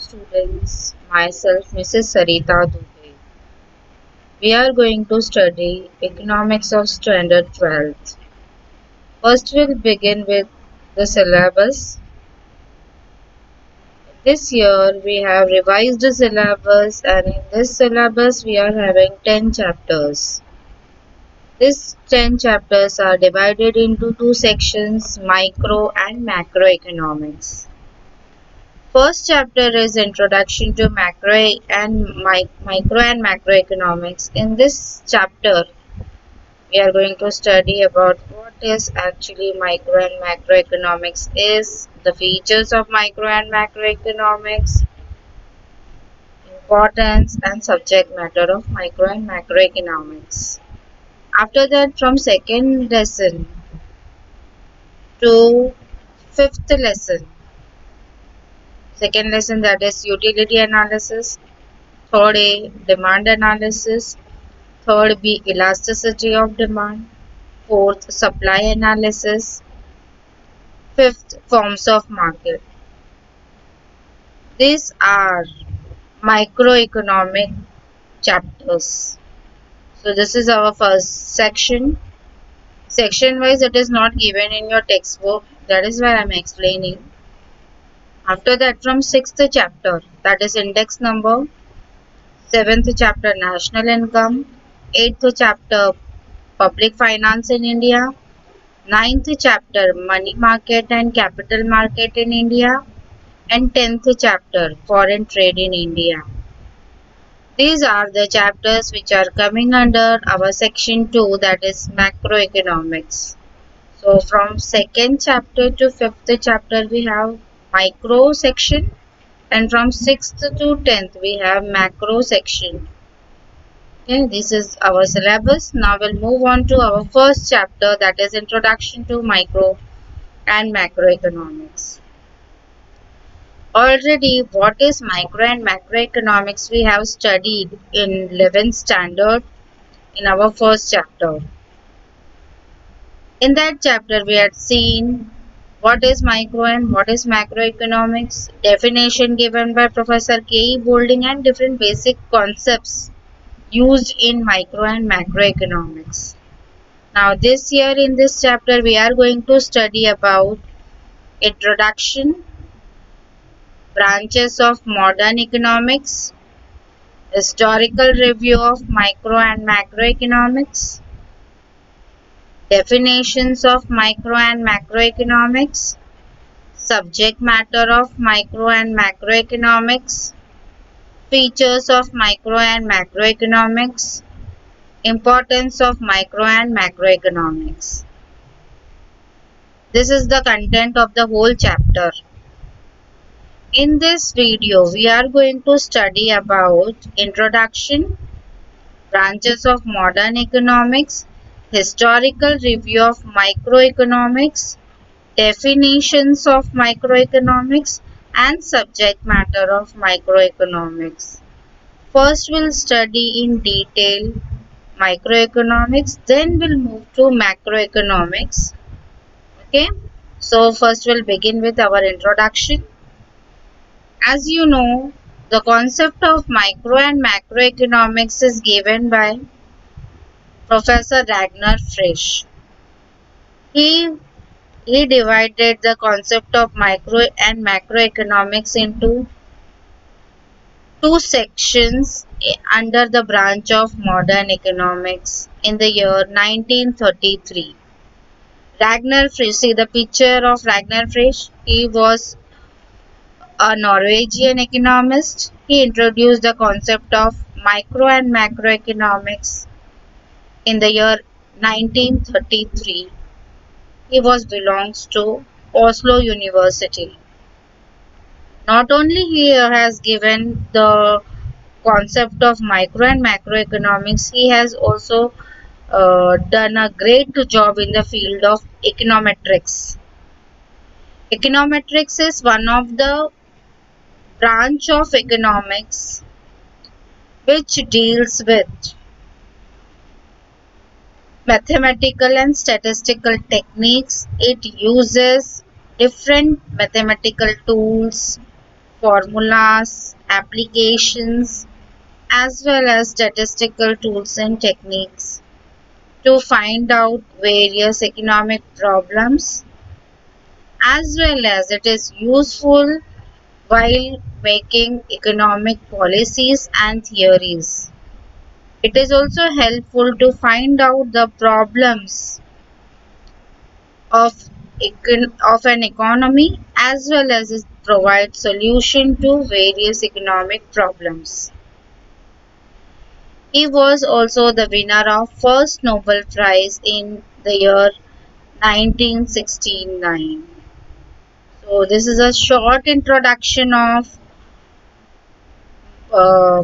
students, myself Mrs. Sarita Dubey. We are going to study Economics of Standard 12th. First we'll begin with the syllabus. This year we have revised the syllabus and in this syllabus we are having 10 chapters. These 10 chapters are divided into two sections, micro and macroeconomics. First chapter is Introduction to Micro and Macroeconomics. In this chapter, we are going to study about what is actually micro and macroeconomics is, the features of micro and macroeconomics, importance and subject matter of micro and macroeconomics. After that, from second lesson to fifth lesson, second lesson that is utility analysis, third A, demand analysis, third B, elasticity of demand, fourth, supply analysis, fifth, forms of market. These are microeconomic chapters. So this is our first section. Section wise it is not given in your textbook. That is why I am explaining. After that from sixth chapter, that is index number, seventh chapter national income, eighth chapter public finance in India, ninth chapter money market and capital market in India, and 10th chapter foreign trade in India. These are the chapters which are coming under our section 2, that is macroeconomics. So from second chapter to fifth chapter we have micro section, and from 6th to 10th we have macro section. Okay, this is our syllabus. Now we'll move on to our first chapter, that is Introduction to Micro and Macroeconomics. Already what is micro and macroeconomics we have studied in 11th standard in our first chapter. In that chapter we had seen what is micro and what is macroeconomics, definition given by Professor K.E. Boulding and different basic concepts used in micro and macroeconomics. Now this year in this chapter we are going to study about introduction, branches of modern economics, historical review of micro and macroeconomics, definitions of micro and macroeconomics, subject matter of micro and macroeconomics, features of micro and macroeconomics, importance of micro and macroeconomics. This is the content of the whole chapter. In this video, we are going to study about introduction, branches of modern economics, historical review of microeconomics, definitions of microeconomics, and subject matter of microeconomics. First, we'll study in detail microeconomics, then we'll move to macroeconomics. Okay, so first we'll begin with our introduction. As you know, the concept of micro and macroeconomics is given by Professor Ragnar Frisch. He divided the concept of micro and macroeconomics into two sections under the branch of modern economics in the year 1933. Ragnar Frisch, see the picture of Ragnar Frisch. He was a Norwegian economist. He introduced the concept of micro and macroeconomics in the year 1933. He belongs to Oslo University. Not only he has given the concept of micro and macroeconomics, he has also done a great job in the field of econometrics. Econometrics is one of the branch of economics which deals with mathematical and statistical techniques. It uses different mathematical tools formulas, applications, as well as statistical tools and techniques to find out various economic problems, as well as it is useful while making economic policies and theories. It is also helpful to find out the problems of, of an economy, as well as it provides solution to various economic problems. He was also the winner of first Nobel Prize in the year 1969. So this is a short introduction of uh,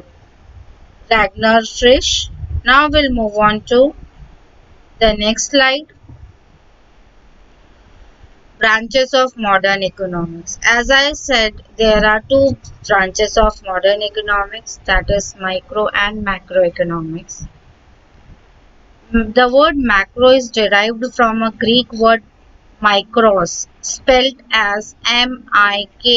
Ragnar Frisch. Now we'll move on to the next slide. Branches of modern economics. As I said, there are two branches of modern economics, that is micro and macroeconomics. The word macro is derived from a Greek word micros, spelled as MIKROS,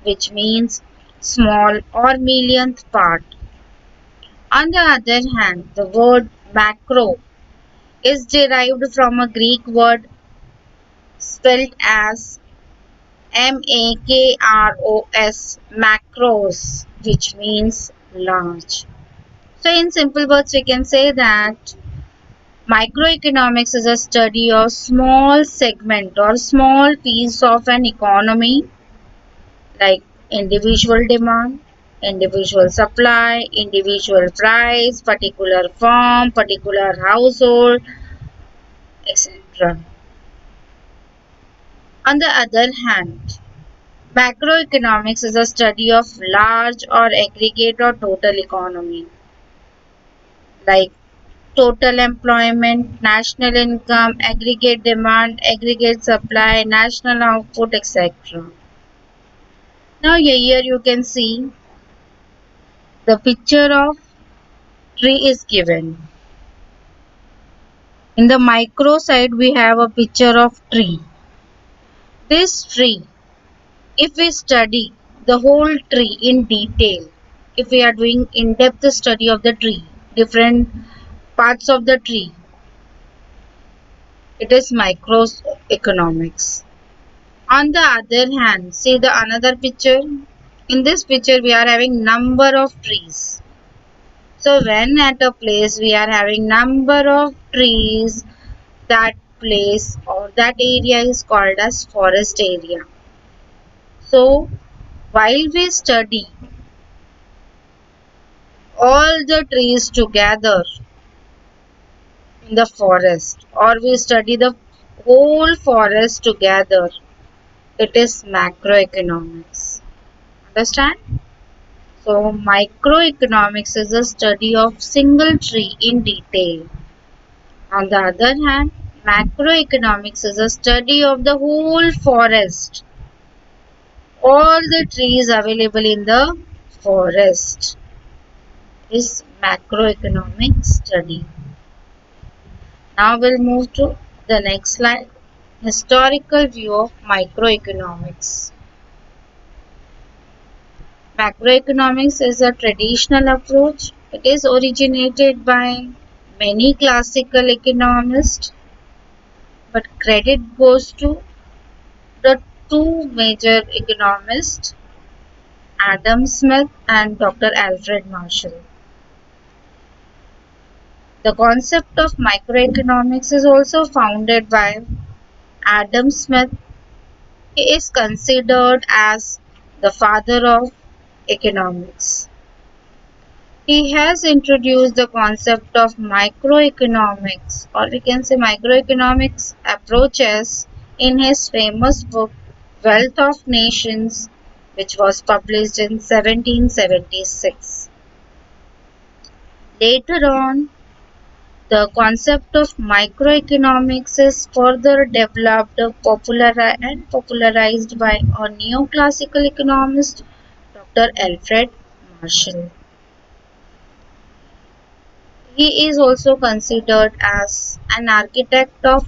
which means small or millionth part. On the other hand, the word macro is derived from a Greek word spelled as MAKROS, macros, which means large. So, in simple words, we can say that microeconomics is a study of small segment or small piece of an economy, like individual demand, individual supply, individual price, particular firm, particular household, etc. On the other hand, macroeconomics is a study of large or aggregate or total economy, like total employment, national income, aggregate demand, aggregate supply, national output, etc. Now here you can see the picture of tree is given. In the micro side we have a picture of tree. This tree, if we study the whole tree in detail, if we are doing in-depth study of the tree, different parts of the tree, it is microeconomics. On the other hand, see the another picture. In this picture we are having number of trees. So when at a place we are having number of trees, that place or that area is called as forest area. So while we study all the trees together in the forest, or we study the whole forest together, it is macroeconomics. Understand? So microeconomics is a study of single tree in detail. On the other hand, macroeconomics is a study of the whole forest, all the trees available in the forest is macroeconomic study. Now we'll move to the next slide. Historical view of microeconomics. Macroeconomics is a traditional approach. It is originated by many classical economists, but credit goes to the two major economists, Adam Smith and Dr. Alfred Marshall. The concept of microeconomics is also founded by Adam Smith. He is considered as the father of economics. He has introduced the concept of microeconomics, or we can say microeconomics approaches, in his famous book Wealth of Nations, which was published in 1776. Later on, the concept of microeconomics is further developed, and popularized by a neoclassical economist, Dr. Alfred Marshall. He is also considered as an architect of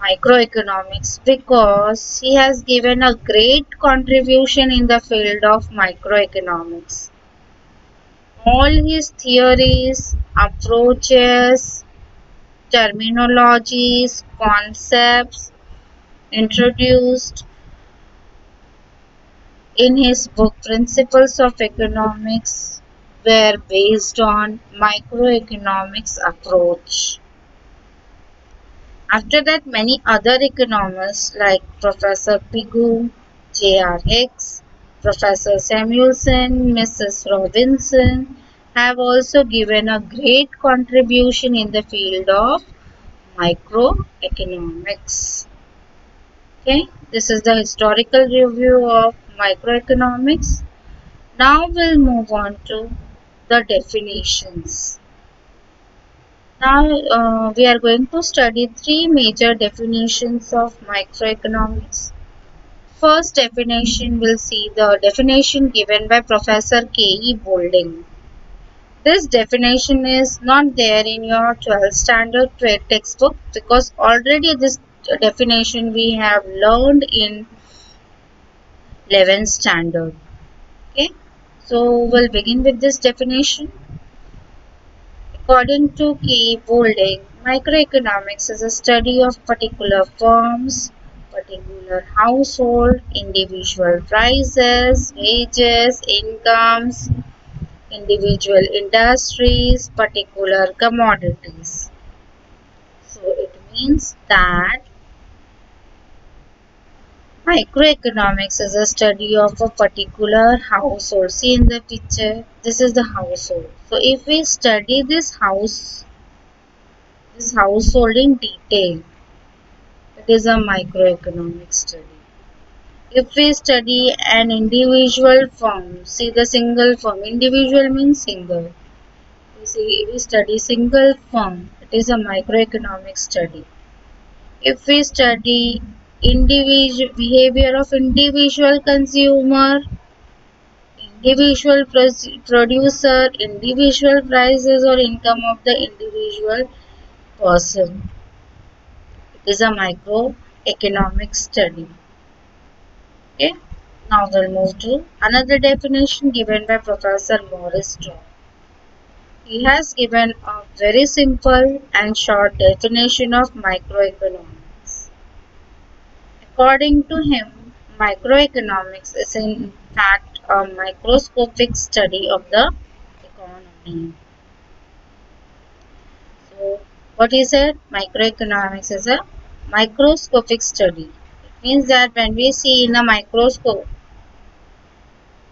microeconomics because he has given a great contribution in the field of microeconomics. All his theories, approaches, terminologies, concepts introduced in his book Principles of Economics were based on microeconomics approach. After that, many other economists like Professor Pigou, J.R.X., Professor Samuelson, Mrs. Robinson have also given a great contribution in the field of microeconomics. Okay, this is the historical review of microeconomics. Now we'll move on to the definitions. Now we are going to study three major definitions of microeconomics. First definition, we'll see the definition given by Professor K.E. Boulding. This definition is not there in your 12th standard trade textbook because already this definition we have learned in 11th standard. Okay, so we'll begin with this definition. According to Key Boulding, microeconomics is a study of particular firms, particular household, individual prices, wages, incomes, individual industries, particular commodities. So it means that microeconomics is a study of a particular household. See in the picture, this is the household. So if we study this household in detail, it is a microeconomic study. If we study an individual firm, see the single firm, individual means single. We study single firm, it is a microeconomic study. If we study individual behavior of individual consumer, individual producer, individual prices or income of the individual person, it is a microeconomic study. Okay. Now we'll move to another definition given by Professor Morris Straw. He has given a very simple and short definition of microeconomics. According to him, microeconomics is in fact a microscopic study of the economy. So, what is it? Microeconomics is a microscopic study. It means that when we see in a microscope,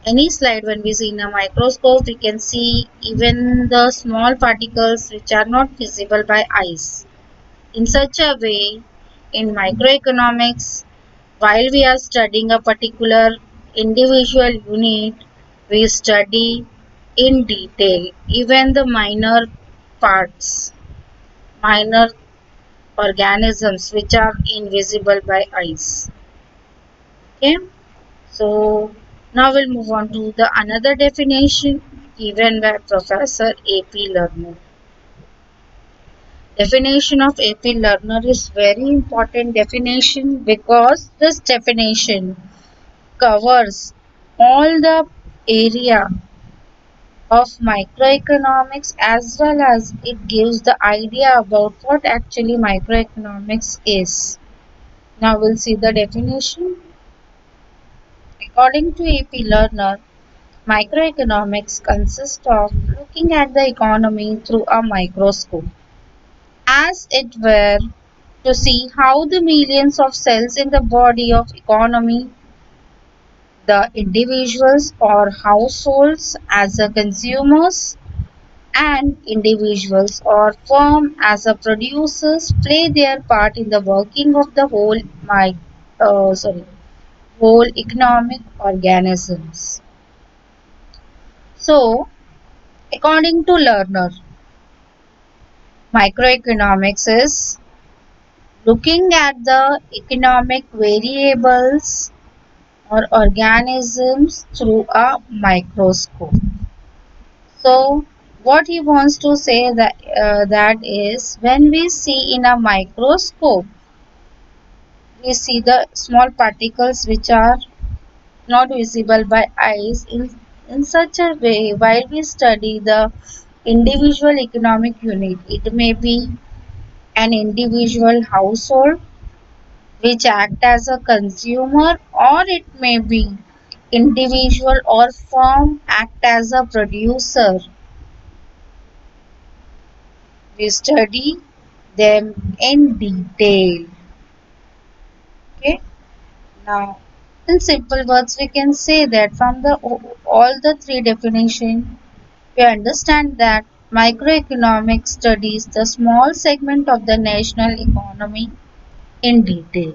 any slide when we see in a microscope, we can see even the small particles which are not visible by eyes. In such a way, in microeconomics, while we are studying a particular individual unit, we study in detail even the minor parts, minor organisms which are invisible by eyes. Okay. So now we'll move on to the another definition given by Professor A.P. Lerner. Definition of A.P. Lerner is very important definition because this definition covers all the area of microeconomics as well as it gives the idea about what actually microeconomics is. Now we'll see the definition. According to A.P. Lerner, microeconomics consists of looking at the economy through a microscope, as it were, to see how the millions of cells in the body of economy, the individuals or households as a consumers and individuals or firm as a producers play their part in the working of the whole economic organisms. So, according to Lerner, microeconomics is looking at the economic variables or organisms through a microscope. So, what he wants to say that is when we see in a microscope, we see the small particles which are not visible by eyes in such a way while we study the individual economic unit. It may be an individual household which act as a consumer, or it may be individual or firm act as a producer. We study them in detail. Okay. Now, in simple words, we can say that from the all the three definitions, we understand that microeconomics studies the small segment of the national economy in detail.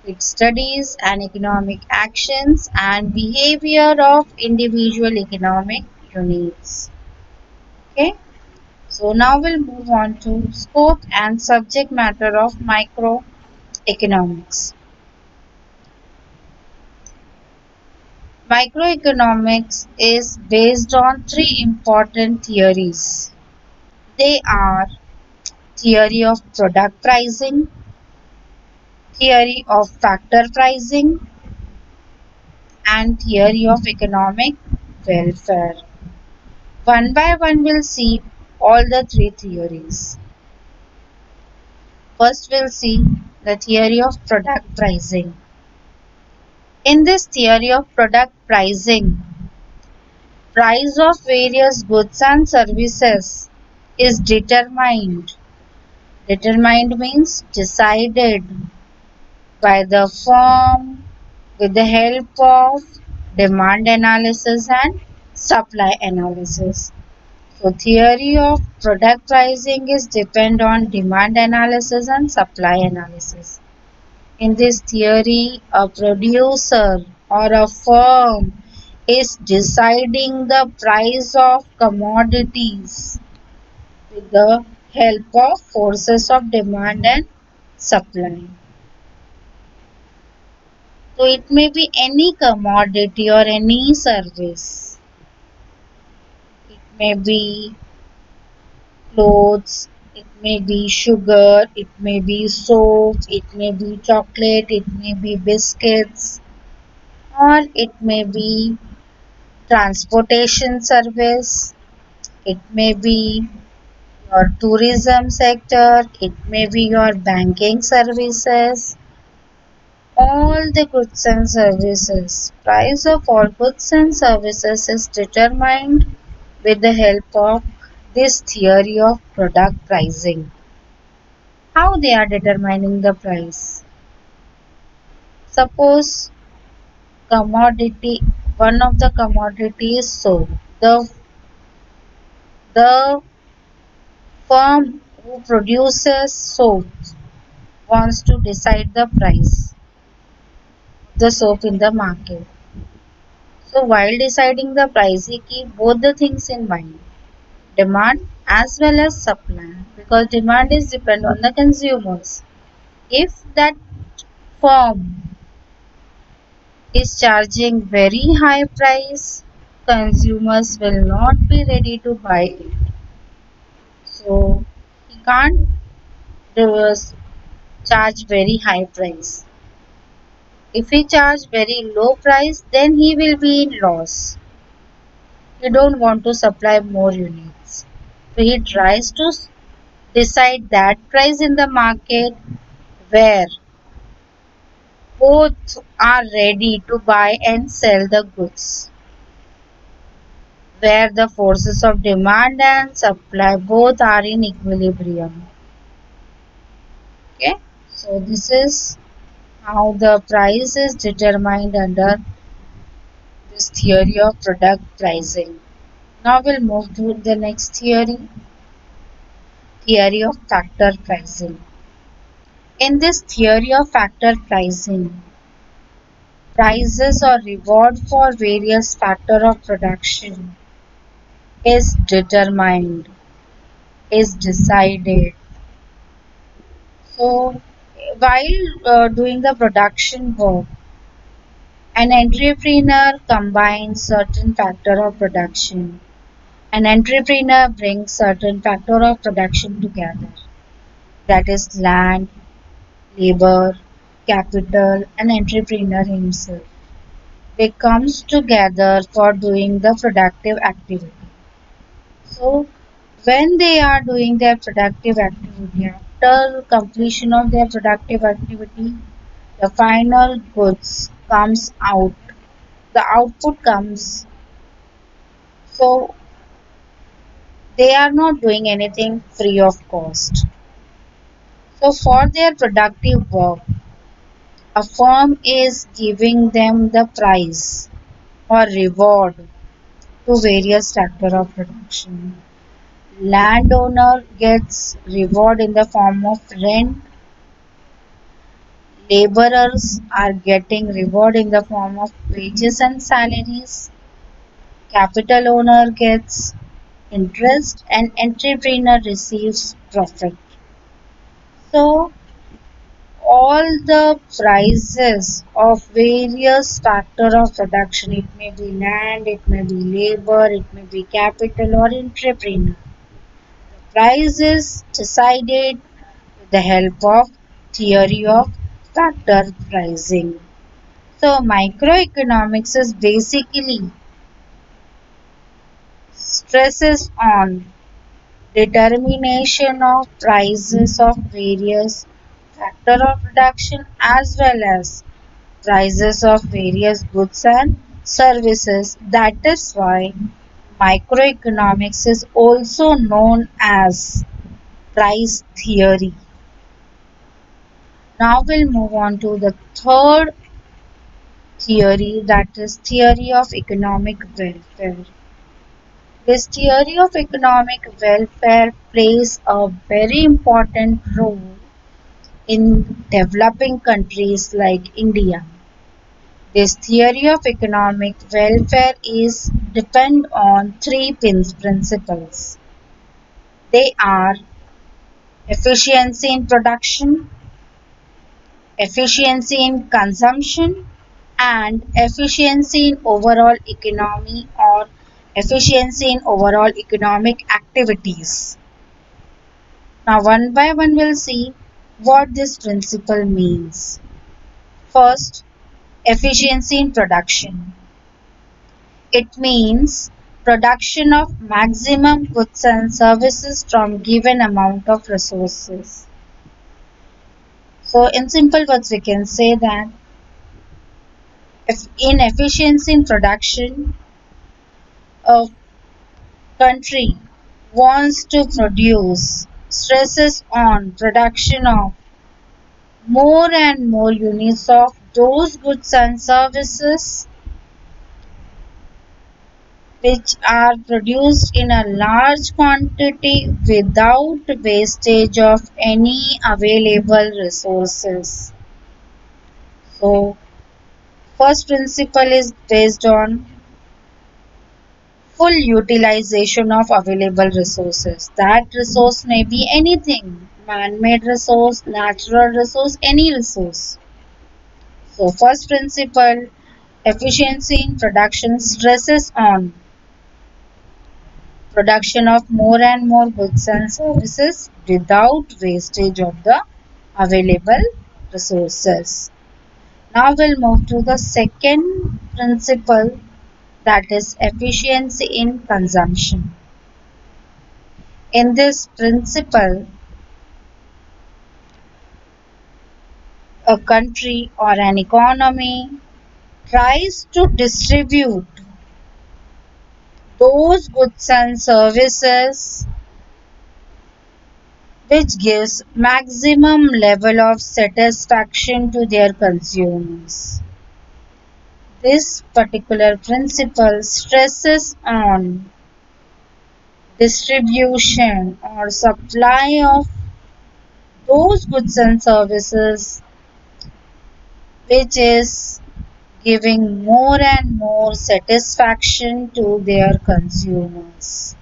It studies an economic actions and behavior of individual economic units. Okay, so now we'll move on to scope and subject matter of microeconomics. Microeconomics is based on three important theories. They are theory of product pricing, theory of factor pricing, and theory of economic welfare. One by one, we'll see all the three theories. First, we'll see the theory of product pricing. In this theory of product pricing, price of various goods and services is determined. Determined means decided by the firm with the help of demand analysis and supply analysis. So theory of product pricing is depend on demand analysis and supply analysis. In this theory, a producer or a firm is deciding the price of commodities with the help of forces of demand and supply. So it may be any commodity or any service. It may be clothes, it may be sugar, it may be soap, it may be chocolate, it may be biscuits, or it may be transportation service, it may be your tourism sector, it may be your banking services, all the goods and services. Price of all goods and services is determined with the help of this theory of product pricing. How they are determining the price? Suppose commodity, one of the commodity is soap. The firm who produces soap wants to decide the price of the soap in the market. So while deciding the price, he keep both the things in mind, demand as well as supply, because demand is depend on the consumers. If that firm is charging very high price, consumers will not be ready to buy it. So he can't uh, charge very high price. If he charge very low price, then he will be in loss. He don't want to supply more units. So he tries to decide that price in the market where both are ready to buy and sell the goods, where the forces of demand and supply both are in equilibrium. Okay, so this is how the price is determined under this theory of product pricing. Now we'll move to the next theory, theory of factor pricing. In this theory of factor pricing, prices or reward for various factor of production is determined, is decided. So while doing the production work, an entrepreneur combines certain factor of production. An entrepreneur brings certain factor of production together. That is land, labor, capital, and entrepreneur himself. They comes together for doing the productive activity. So when they are doing their productive activity, after completion of their productive activity, the final goods comes out. The output comes. So they are not doing anything free of cost. So for their productive work, a firm is giving them the prize or reward to various factor of production. Landowner gets reward in the form of rent. Laborers are getting reward in the form of wages and salaries. Capital owner gets interest and entrepreneur receives profit. So all the prices of various factor of production, it may be land, it may be labor, it may be capital or entrepreneur. Price is decided with the help of theory of factor pricing. So microeconomics is basically stresses on determination of prices of various factor of production as well as prices of various goods and services. That is why microeconomics is also known as price theory. Now we'll move on to the third theory, that is theory of economic welfare. This theory of economic welfare plays a very important role in developing countries like India. This theory of economic welfare is depend on three principles. They are efficiency in production, efficiency in consumption, and efficiency in overall economy or efficiency in overall economic activities. Now, one by one, we'll see what this principle means. First, efficiency in production. It means production of maximum goods and services from given amount of resources. So, in simple words, we can say that if in efficiency in production, a country wants to produce, stresses on production of more and more units of those goods and services which are produced in a large quantity without wastage of any available resources. So, first principle is based on full utilization of available resources. That resource may be anything, man-made resource, natural resource, any resource. So first principle, efficiency in production stresses on production of more and more goods and services without wastage of the available resources. Now we'll move to the second principle, that is efficiency in consumption. In this principle, a country or an economy tries to distribute those goods and services which gives maximum level of satisfaction to their consumers. This particular principle stresses on distribution or supply of those goods and services which is giving more and more satisfaction to their consumers.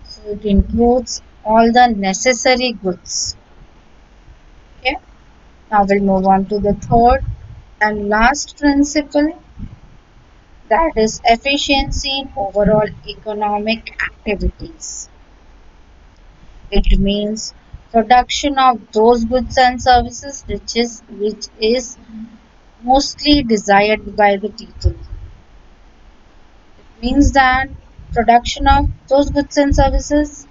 So it includes all the necessary goods. Okay. Now we'll move on to the third and last principle, that is efficiency in overall economic activities. It means production of those goods and services which is mostly desired by the people. It means that production of those goods and services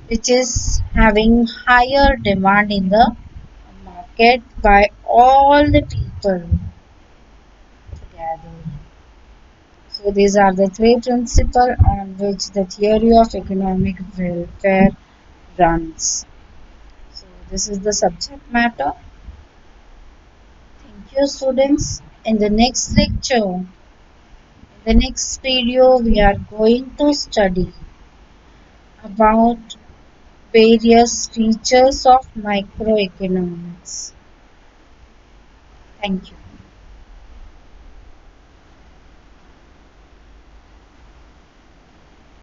which is having higher demand in the market by all the people together. So these are the three principles on which the theory of economic welfare runs. So this is the subject matter. Thank you, students. In the next lecture, in the next video, we are going to study about various features of microeconomics. Thank you.